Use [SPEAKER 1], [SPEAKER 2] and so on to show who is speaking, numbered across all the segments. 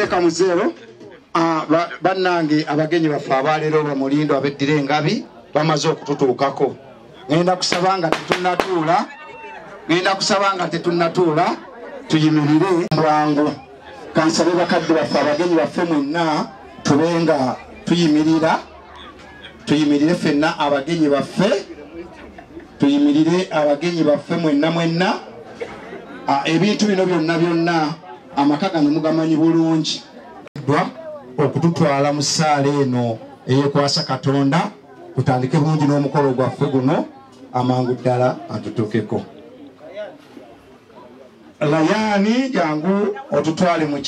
[SPEAKER 1] Teeka mu zero. Bannange abagenyi baffe abaleero bamulindo abeddira engabi bamaze okututuukako. Ngenda kusaba nga tetunnatuula tuyimirire bwangu. Kansabe bakadde baffe abagenyi baffe mwenna tubenga tuyimirire ffenna abagenyi baffe mwenna. Ebintu bino byonna amaka gano mugamanyi bulungi okututwala mu ssaala eno eyekwasa Katonda kutandike bulungi n'omukolo gwaffe guno amangu ddala atutuukeko. Layani jangu otutwale mu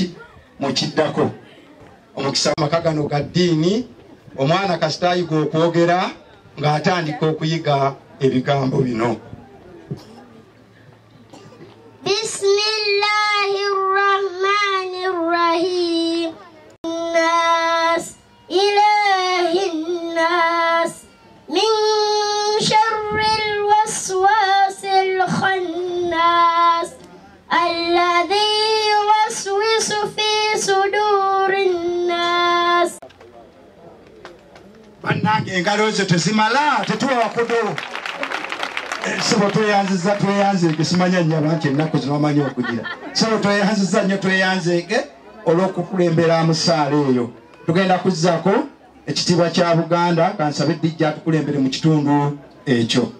[SPEAKER 1] kiddako omukisa amaka gano ga ddiini omwana kasita ayiga okwogera ng'atandika okuyiga ebigambo bino.
[SPEAKER 2] Bismillahirrahmanirrahim. Nas ilahinnas min sharril waswasil khannas alladhi yuwaswisu fi sudurin nas.
[SPEAKER 1] Bannange engalo zo tezimala tetuwa wakudo. Sebo tweyanze simanya nnyaba nti ennaku zino wamanyi okugira. Sebo tweyanziza nnyo tweyanzeege olw'okukulembera mu ssaala eyo. Tugenda kuzzaako ekitiibwa kya Buganda kansabe Ddijja atukulembere mu kitundu ekyo.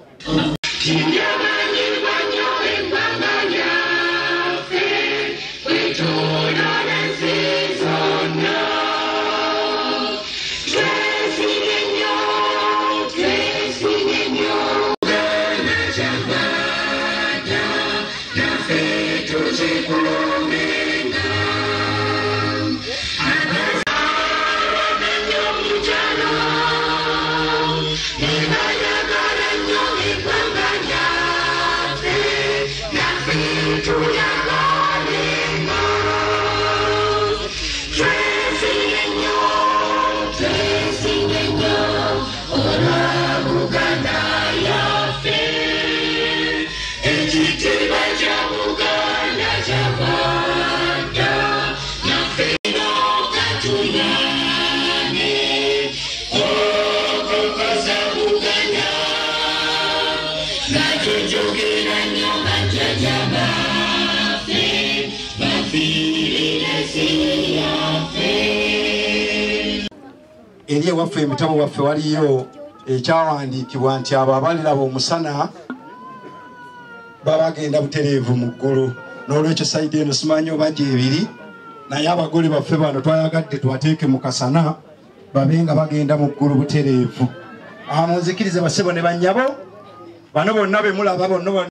[SPEAKER 1] Eri ewaffe emitabu waffe waliyo ekyawandiikibwa nti abo abaliraba omusana babagenda butereevu mu ggulu. N'olwekyo sayidi eno simanyi oba gyebiri naye abagole baffe bano twayagadde tubateeke mu kasana babe nga bagenda mu ggulu butereevu. Munzikirize basebo ne bannyabo bano bonna be mulaba bonna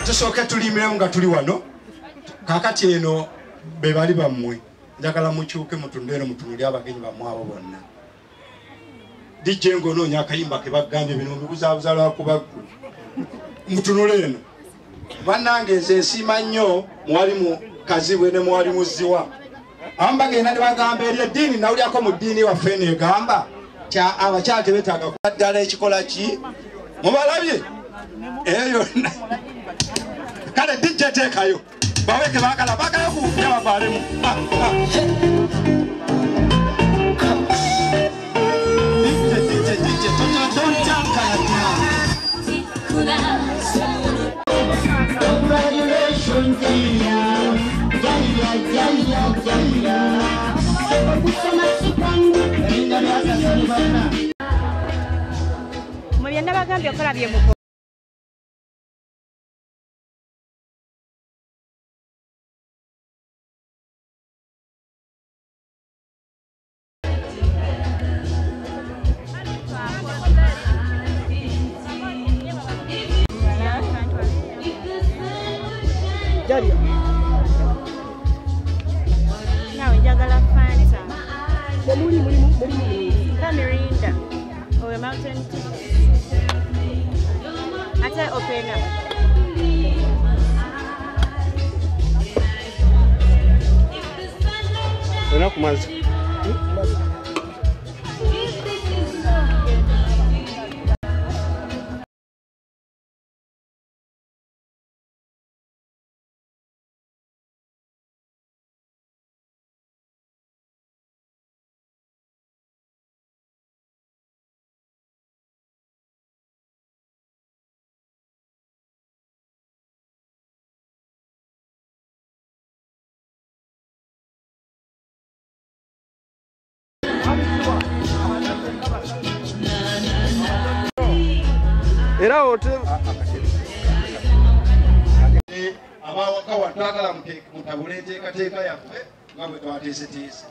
[SPEAKER 1] Tusooke tulimire nga tuli wano kakati eno be bali bammwe njagala mukyuke mutunde eno mutunulire abagenyi bammwe abo bonna DJ ng'onoonya akayimba ke bagambye bino mubuzaabuza lwakubaggulu mutunule eno bannange nze nsiima nnyo mwali mu Kazibwe ne mwali mu Ziwa ambagenda ne bagamba eri eddiini nawulyako mu ddiini waffe neegamba abakyala tebetaaga kuddala ekikola ki mubalabye eyo kale DJ teekayo baweke baagala kuwulira bavaalemu DJ don't jump congratulations
[SPEAKER 3] mu byonna bagambye okola bye nawe njagala Fanta Mirinda or Mountain Dew ate opena
[SPEAKER 4] Unakumazi
[SPEAKER 1] abawaka watwagala mutabule enteekateeka yaffe nga bwe twateeseteese.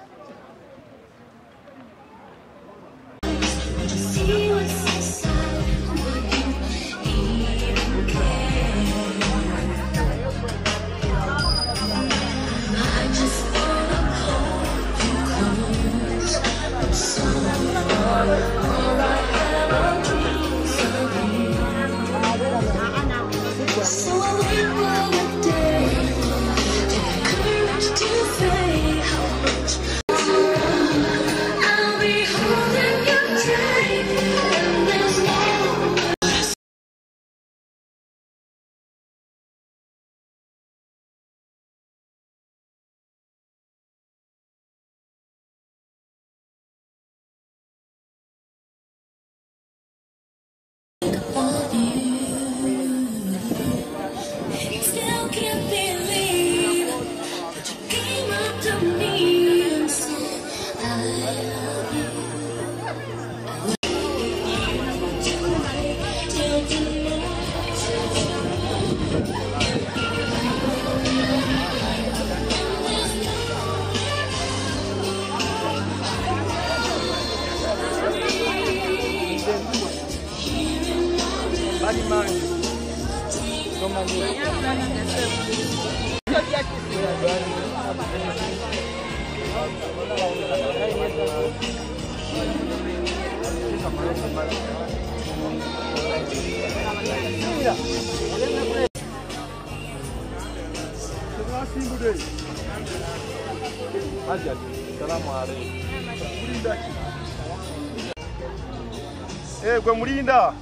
[SPEAKER 4] Gwe mulinda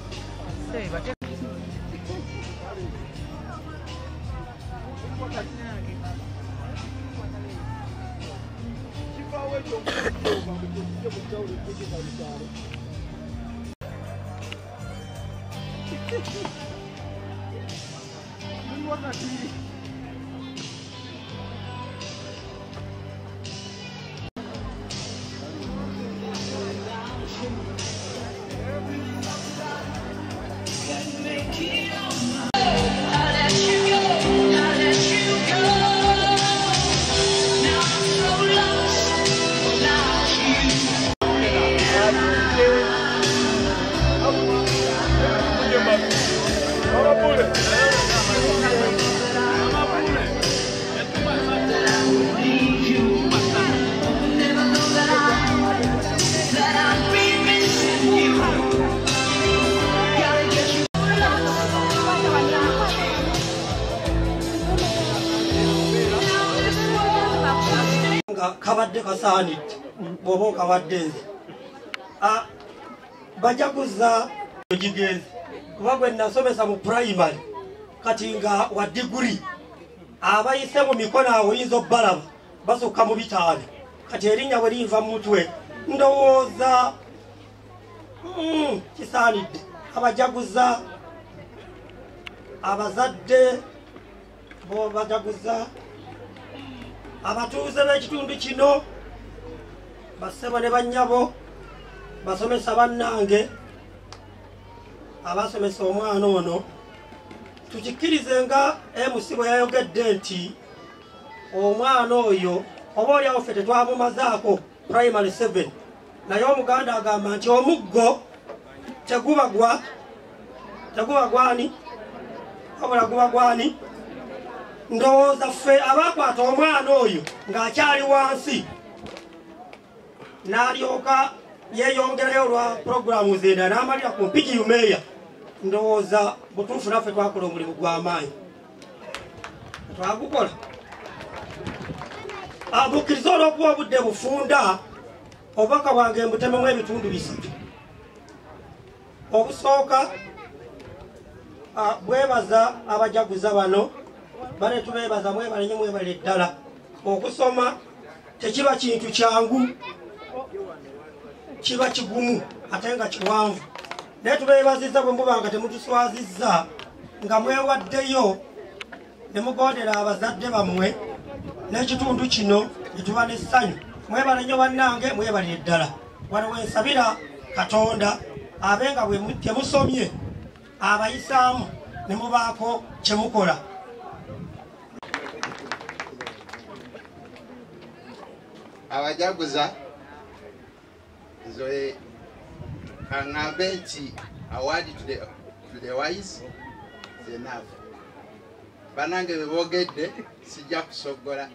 [SPEAKER 5] kabadde kasaanidde bw'oba okawadde nze bajaguza gigenze kuba gwe nasomesa mu primary kati nga wa diguri abayise mu mikono awo oyinza obbalaba basukka mu 5 kati erinnya bwe linva mu mutwe ndowooza kisaanidde abajaguza abazadde bo bajaguza abatuuze b'ekitundu kino bassebo ne bannyabo basomesa bannange abasomesa omwana ono tukikkirize nga MC bwe yayogedde nti omwana oyo oba oliawo ffe tetwamumazaako primary 7 naye omuganda agamba nti omuggo tegubagwa gwani wabula guba gwani ndowooza ffe abakwata omwana oyo ng'akyali wansi n'alyoka yeeyongerayo olwa puroguramu zenda n'amalira ku mpigi yumeeya ndowooza butuufu naffe twakola omulimu gw'amaanyi twagukola bukkiriza olw'okuba obudde bufunda obubaka bwange mbutememu ebitundu 3 obusooka bwebaza abajaguza bano bane tubebaza mwebalenye mwebale ddala okusoma tekiba kintu kyangu kiba kigumu ate nga kiwanvu naye tubebaziza bwe muba nga temutuswazizza nga mwewaddeyo ne mugondera abazadde bammwe n'ekitundu kino ne tuba n'essanyu mwebalenye bannange mwebale ddala wano wensabira Katonda abenga bwe temusomye abayisaamu ne mubaako kye mukola.
[SPEAKER 6] Abajaguza Zoe kangambe nti award to the wise is enough. Banange bebogedde sijja kusogola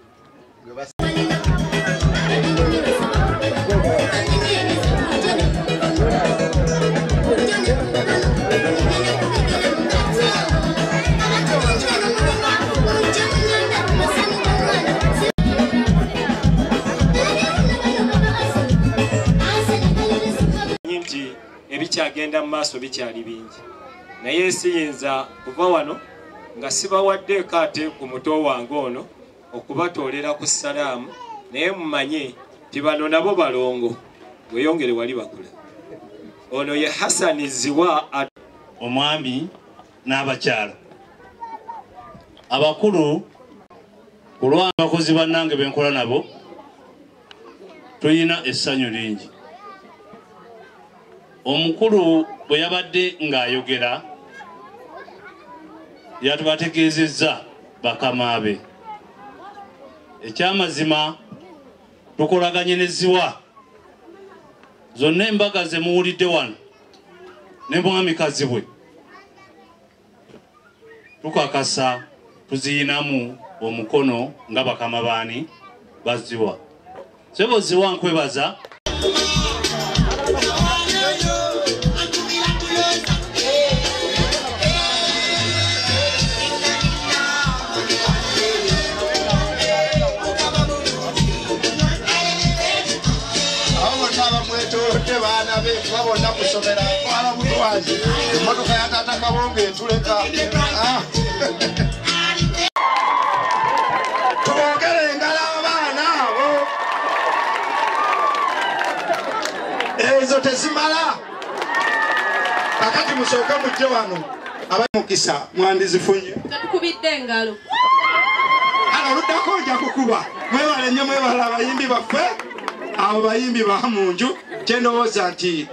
[SPEAKER 7] ebikyagenda mu maaso bikyali bingi naye siyinza kuva wano nga sibawaddeeko ate ku muto wange ono okubatoolera ku salaamu naye mumanye nti bano nabo balongo weyongere wali bakula. Ono ye Hassan Ziwa
[SPEAKER 8] omwami n'abakyala abakulu ku lw'abakozi bannange benkola nabo tuyina essanyu lingi. Omukulu bwe yabadde ng'ayogera yatubategeezezza bakama be. Ekyamazima tukolaganye ne Ziwa zonna embaga ze muwulidde wano ne mwamikazi bwe tukakasa tuziyinamu omukono nga bakama baani ba Ziwa. Sebo Ziwa nkwebaza.
[SPEAKER 1] Babona kusomera kwala mutwazi emotoka ya tata kabonge tuleka tubongere ngala abaana abo ezo tezimala akati musooke mujje wano abamukisa mwandizifunye
[SPEAKER 9] tukubidde engalo
[SPEAKER 1] ala luddako nja kukuba mwebale nnyo mwebala abayimbi baffe abo bayimbi ba munju kyendowooza nti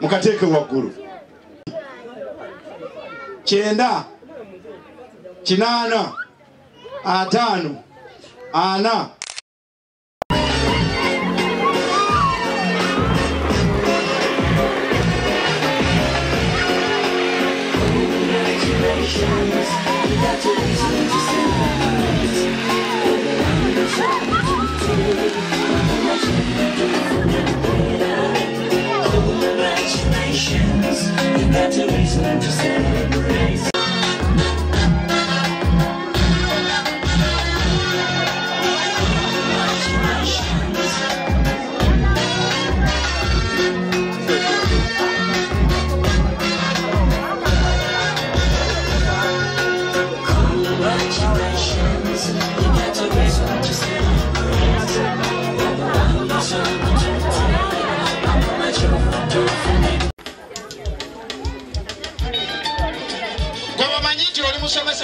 [SPEAKER 1] mukateke waggulu 9 8 5 4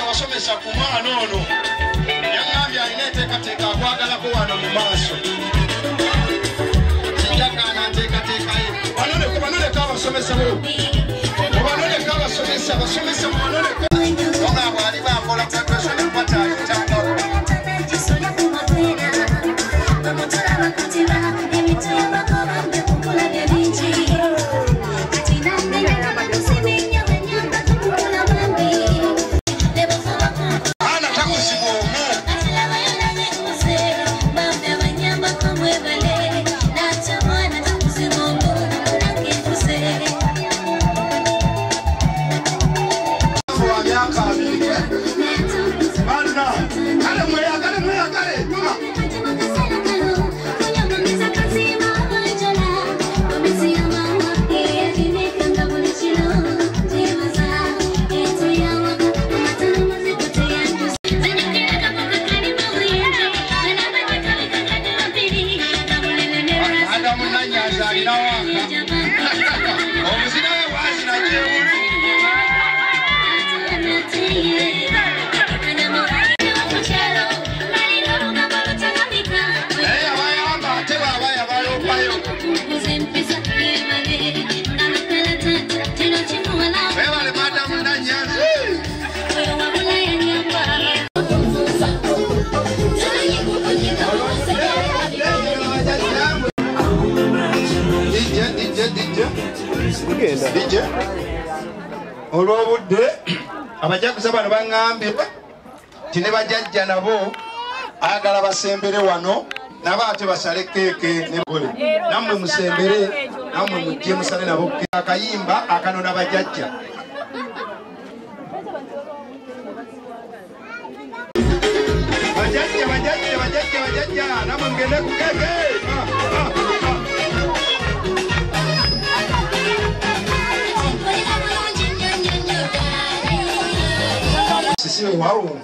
[SPEAKER 1] wasomesa ku mwana ono yangambye alina enteekateeka akwagalako wano mu maaso kijagana nteekateeka ye banoleka abasomesa bo banoleka abasomesa abasomesa banoleka ona bwali bakola preparation empatali alina waka omuzina we wazina gyebuli naye abayamba ate baba yabalopayo webale madamu nanyanzi DJ olw'obudde abajaguza bano baŋŋambye ti ne bajajja nabo ayagala basembere wano nabo ate basale keeke nebole nammwe musembere nammwe mujje musale nabo akayimba akanona bajajja bajajja nammwe mugende ku keeke sisiwe wawo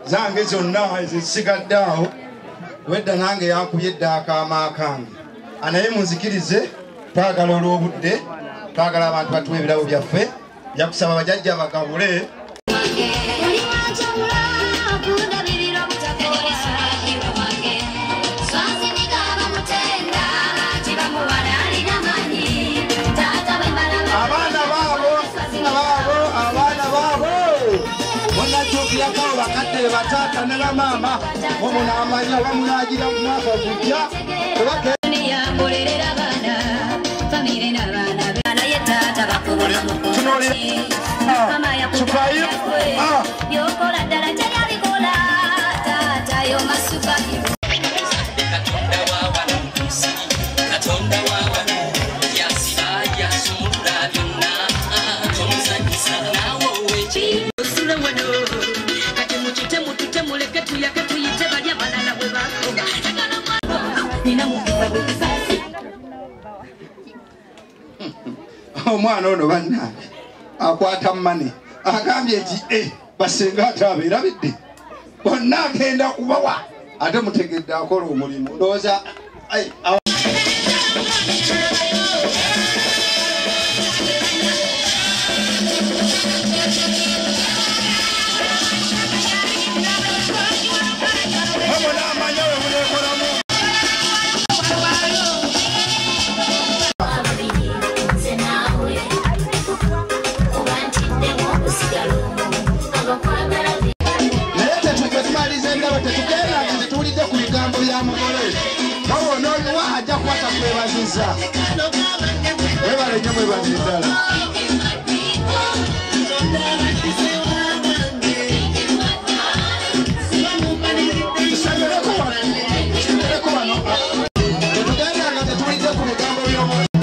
[SPEAKER 1] zange zonna ezisigadde awo wedda nange yankubye eddaaka amaakange anaye munzikirize twagala olw'obudde twagala abantu batuwa ebirabo byaffe byakusaba bajajja bagabule yakao bakadde batata ne bamama omuna amanya bamunagira mu mwaka gujja yambolerera bana famire n'abaana bana yetata bakola mama yakufayo yokola ddala teryabikola tata yo masuka katonda wawano yasira yasumula byonna tomuzanyisa nawo wekiyo omwana ono bannange akwata mmane agambye nti basenga ate abeerabidde bonna agenda kubawa ate mutegedde akola omulimu ndowooza webale nnyo mwebazizala tetugenda nga tetulidde ku bigambo by'omu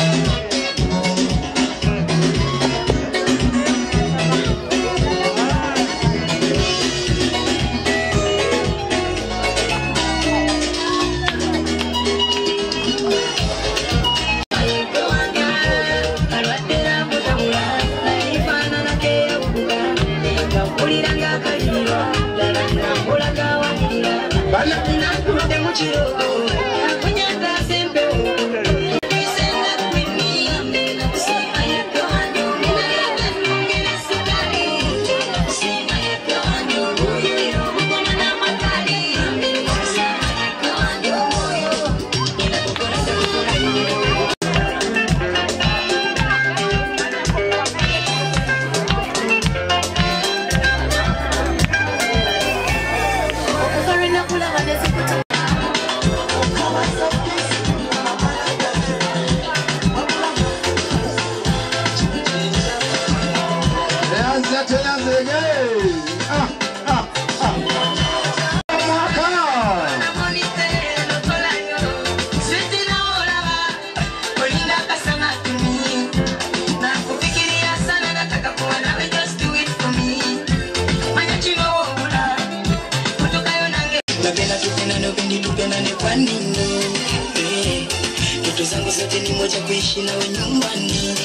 [SPEAKER 1] zangu zote ni moja kuishi nawe nyumbani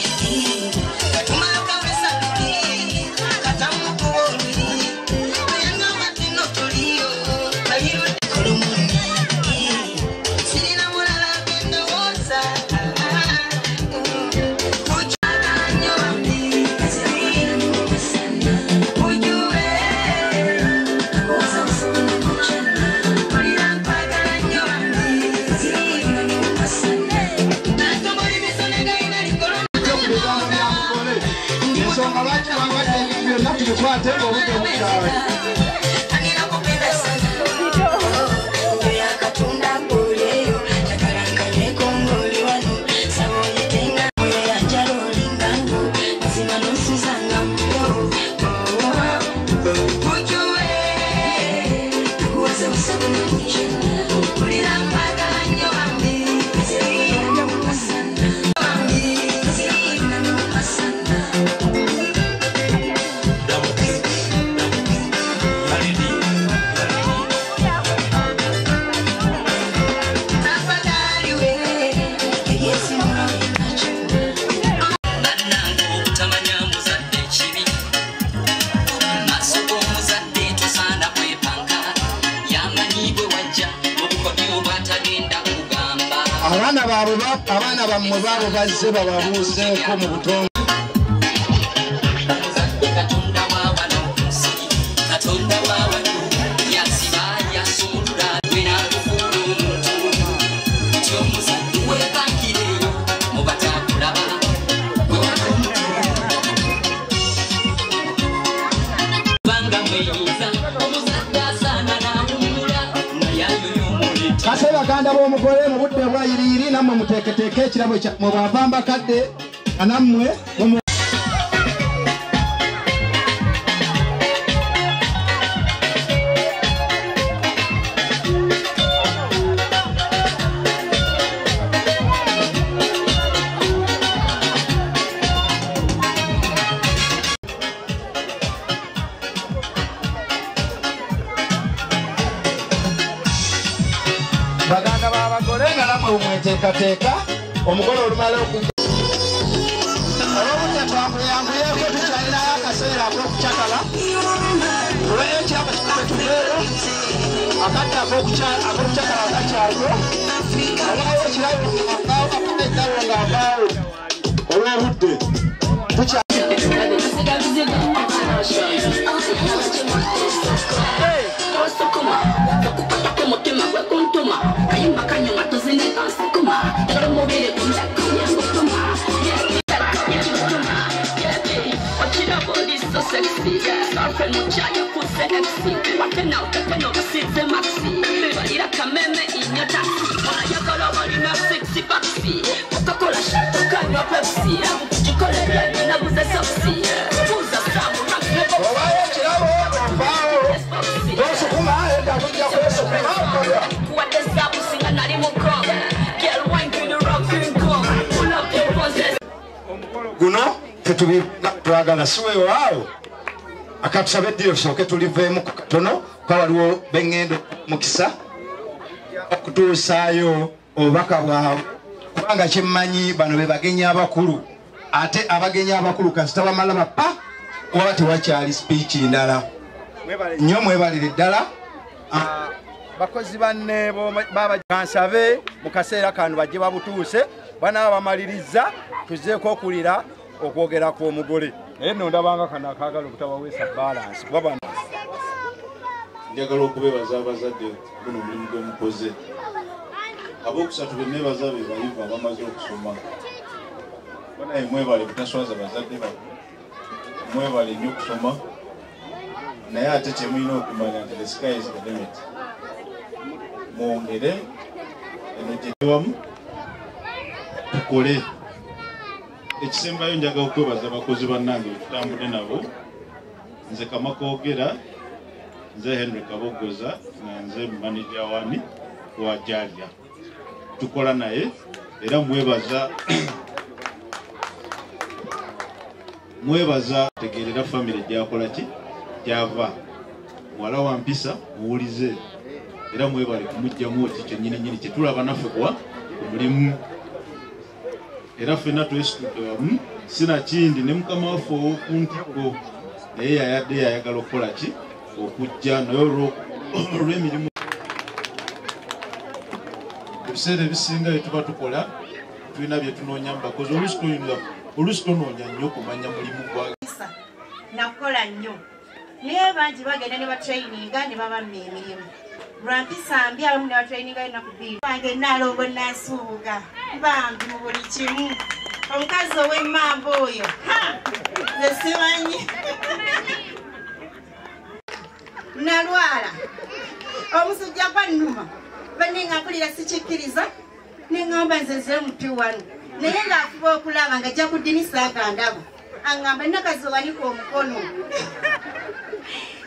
[SPEAKER 1] Kolomoni, siri na mulala genda woza ate ng'obudde bukyawe. Abaana bammwe baabo bazze bababuuzeeko mu butonde. Kase baganda b'omugole mu budde bwayiriiri nammwe muteeketeeke ekirabo mu bavamba kadde anammwe baganda b'abagole nga nammwe bumweteekateeka omugole olumala okujja olw'obudde twambuyanguyeeko tukyalinayo akaseera ak'okucakala olw'ekirabo kitubeera akadde ak'okucakala akakyaliwo olwayo ekirabo eddalo ng'avaawo olw'obudde guno tetubitwagala siweewaawo akatusabe eddiro tusooke tuliveemu ku katono kwa waliwo bengendo mukisa okutuusaayo obubaka bwabwe kubanga kyemmanyi bano be bagenyi abakulu ate abagenyi abakulu kasita bamala bapa waba tewakyali speech ndala nnyo mwebalire ddala
[SPEAKER 4] bakozi banne babakansabe mu kaseera kano bajje babutuuse banaaba bamaliriza tuzeeko okulira okwogera kw'omugole naye nno ndabanga kano akaagala okutabaweesa balansi kuba bano
[SPEAKER 9] njagala okubeebaza abazadde guno omulimu gwe mukoze ab'okusatu be neebaza be bayivu abamaze okusoma banaye mwebale butaswaza bazadde bano mwebale nnyo okusoma naye ate kyemulina okumanya nti the sky is the limit mwongere eno gyewamu tukole ekisembayo njagala okwebaza abakozi bannange betutambudde nabo nze Kamakoogera nze Henry Kabogoza nga nze manager wani wa Jalia tukola naye era mwebaza tegerera family gyakola ki gyava wala wa mpisa muwulize era mwebale kumujjamu oti kyennyini kyetulaba naffe kwa omulimu era ffenna twesitudde wamu sina kindi ne mukama waffe ow'okuntiko naye yayadde yayagala okukola ki okujja naye olw'emirimu ebiseera ebisinga bye tuba tukola tulina bye tunoonya mu bakozi oluusi tonoonya nnyo okumanya mulimu gwa
[SPEAKER 10] nakukola nnyo naye bangi bagenda ne batrayininga ne babamma emirimu lwampisa mbi abamu ne batrayininga ennaku bbiri bange naalongo nasuubuga bambi mu buli kimu omukazi ow'emmamba oyo nze simanyi nalwala omusujja gwa nnuma bane nga mpulira sikikkiriza neŋŋamba nzezere mupi wano naye ng'afuba okulaba nga ajja kuddinisa agandabo aŋŋamba nakazi wanika omukono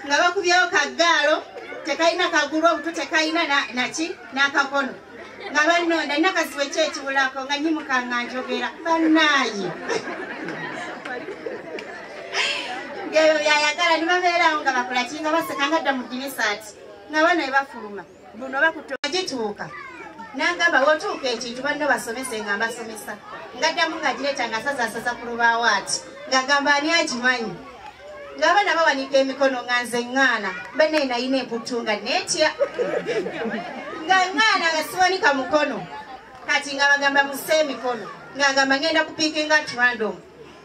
[SPEAKER 10] nga bakubyewo kaggaalo tekalina kagulu obutu tekalina naki n'akakono nga bannonda nakazi weki ekibulako nga nyimuka njogera bannaayi ngeyo byayagala nibabeerawo nga bakola ki nga baseka nga dda mu ddinisa ati nga bana ebafuluma buno bakutagituuka nangamba wotuuka ekintu banno basomese nga mbasomesa ngaddamu nga gireeta nga sazasasa ku lubaawo ati ngagamba ani agimanyi nga bana bawanika emikono nga nze ŋŋaana banne nayina emputu nga neetya nga ŋŋaana nga siwanika mukono kati nga bagamba musse emikono ngagamba ngenda kupiikinga at random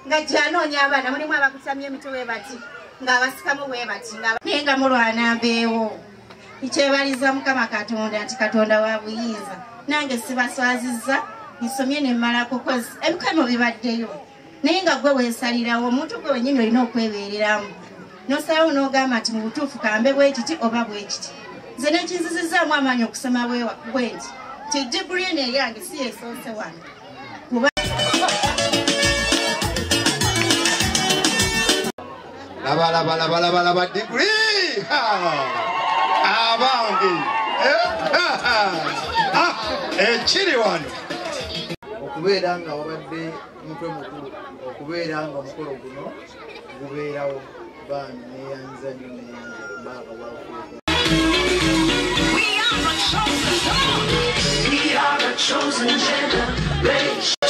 [SPEAKER 10] nga gyanoonya abaana mulimu abakusamya emitwe bwe bati ng'abasikamu bwe bati naye nga mulwana mbeewo ikyebaliza mukama katonda nti katonda wa buyinza nange sibaswazizza nsomye nemmalako kozi ebikamo bibaddeyo naye nga gwe weesalirawo omuntu gwe wenyini olina okwebeereramu nosalawo n'ogamba nti mu butuufu kambe bwe kiti oba bwe kiti nze nekinzizizaamu amaanyi okusoma bwe nti ti diguli eno eryange si yeesoose wano
[SPEAKER 4] Laba diguli abange ekiri wano
[SPEAKER 11] okubeera nga wabadde mutwe mukulu okubeera nga omukolo guno gubeerawo baana neyanza nyo neyanza baaba bwafuuka We are the chosen generation.